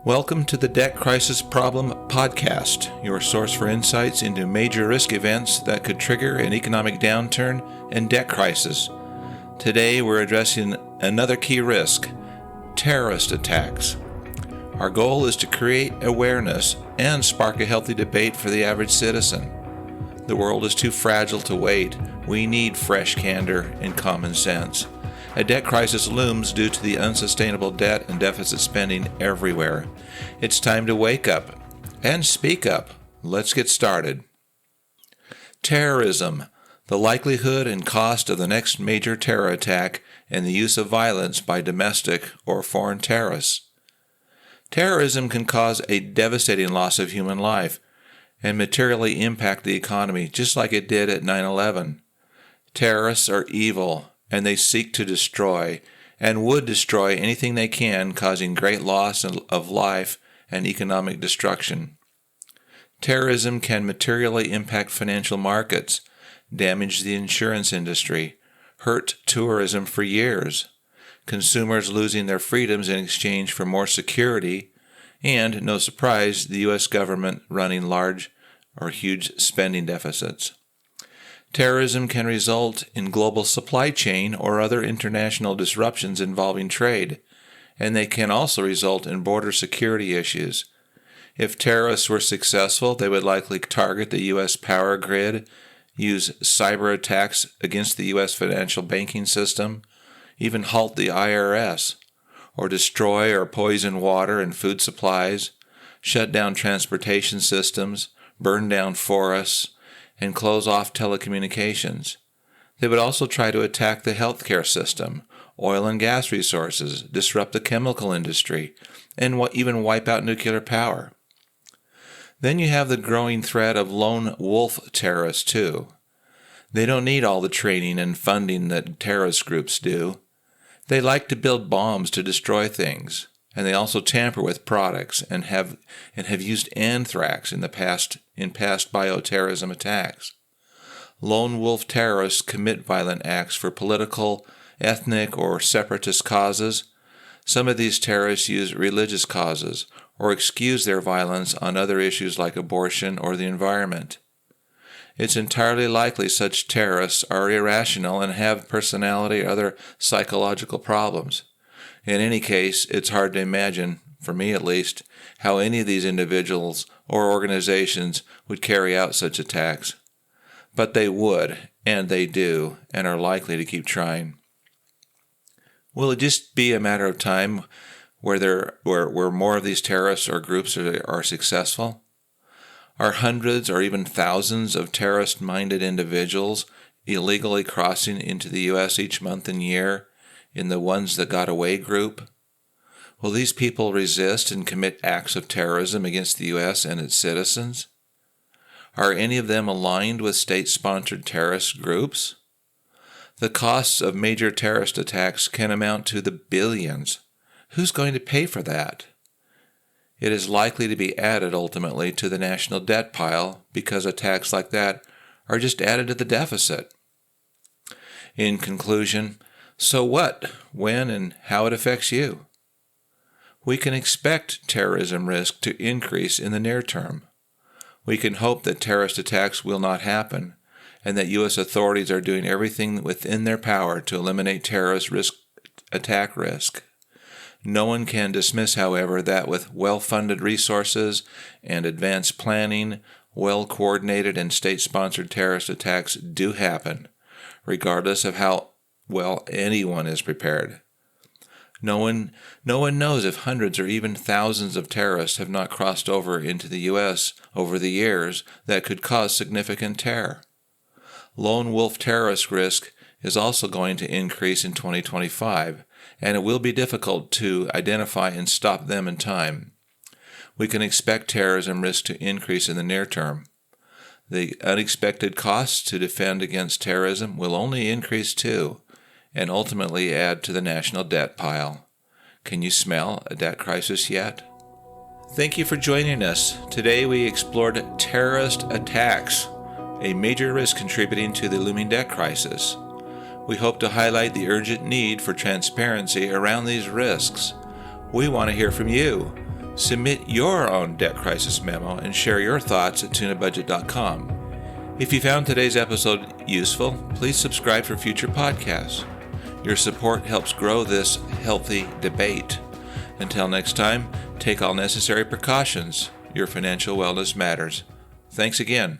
Welcome to the Debt Crisis Problem Podcast, your source for insights into major risk events that could trigger an economic downturn and debt crisis. Today we're addressing another key risk, terrorist attacks. Our goal is to create awareness and spark a healthy debate for the average citizen. The world is too fragile to wait. We need fresh candor and common sense. A debt crisis looms due to the unsustainable debt and deficit spending everywhere. It's time to wake up and speak up. Let's get started. Terrorism, the likelihood and cost of the next major terror attack and the use of violence by domestic or foreign terrorists. Terrorism can cause a devastating loss of human life and materially impact the economy, just like it did at 9/11. Terrorists are evil, and they seek to destroy, and would destroy anything they can, causing great loss of life and economic destruction. Terrorism can materially impact financial markets, damage the insurance industry, hurt tourism for years, consumers losing their freedoms in exchange for more security, and, no surprise, the U.S. government running large or huge spending deficits. Terrorism can result in global supply chain or other international disruptions involving trade, and they can also result in border security issues. If terrorists were successful, they would likely target the U.S. power grid, use cyber attacks against the U.S. financial banking system, even halt the IRS, or destroy or poison water and food supplies, shut down transportation systems, burn down forests, and close off telecommunications. They would also try to attack the healthcare system, oil and gas resources, disrupt the chemical industry, and even wipe out nuclear power. Then you have the growing threat of lone wolf terrorists too. They don't need all the training and funding that terrorist groups do. They like to build bombs to destroy things, and they also tamper with products and have used anthrax in past bioterrorism attacks. Lone wolf terrorists commit violent acts for political, ethnic, or separatist causes. Some of these terrorists use religious causes or excuse their violence on other issues like abortion or the environment. It's entirely likely such terrorists are irrational and have personality or other psychological problems. In any case, it's hard to imagine, for me at least, how any of these individuals or organizations would carry out such attacks. But they would, and they do, and are likely to keep trying. Will it just be a matter of time where more of these terrorists or groups are successful? Are hundreds or even thousands of terrorist-minded individuals illegally crossing into the U.S. each month and year in the ones that got away group? Will these people resist and commit acts of terrorism against the U.S. and its citizens? Are any of them aligned with state-sponsored terrorist groups? The costs of major terrorist attacks can amount to the billions. Who's going to pay for that? It is likely to be added ultimately to the national debt pile because attacks like that are just added to the deficit. In conclusion, so what, when, and how it affects you? We can expect terrorism risk to increase in the near term. We can hope that terrorist attacks will not happen, and that U.S. authorities are doing everything within their power to eliminate terrorist attack risk. No one can dismiss, however, that with well-funded resources and advanced planning, well-coordinated and state-sponsored terrorist attacks do happen, regardless of how well anyone is prepared. No one knows if hundreds or even thousands of terrorists have not crossed over into the U.S. over the years that could cause significant terror. Lone wolf terrorist risk is also going to increase in 2025, and it will be difficult to identify and stop them in time. We can expect terrorism risk to increase in the near term. The unexpected costs to defend against terrorism will only increase too, and ultimately add to the national debt pile. Can you smell a debt crisis yet? Thank you for joining us. Today we explored terrorist attacks, a major risk contributing to the looming debt crisis. We hope to highlight the urgent need for transparency around these risks. We want to hear from you. Submit your own debt crisis memo and share your thoughts at tunabudget.com. If you found today's episode useful, please subscribe for future podcasts. Your support helps grow this healthy debate. Until next time, take all necessary precautions. Your financial wellness matters. Thanks again.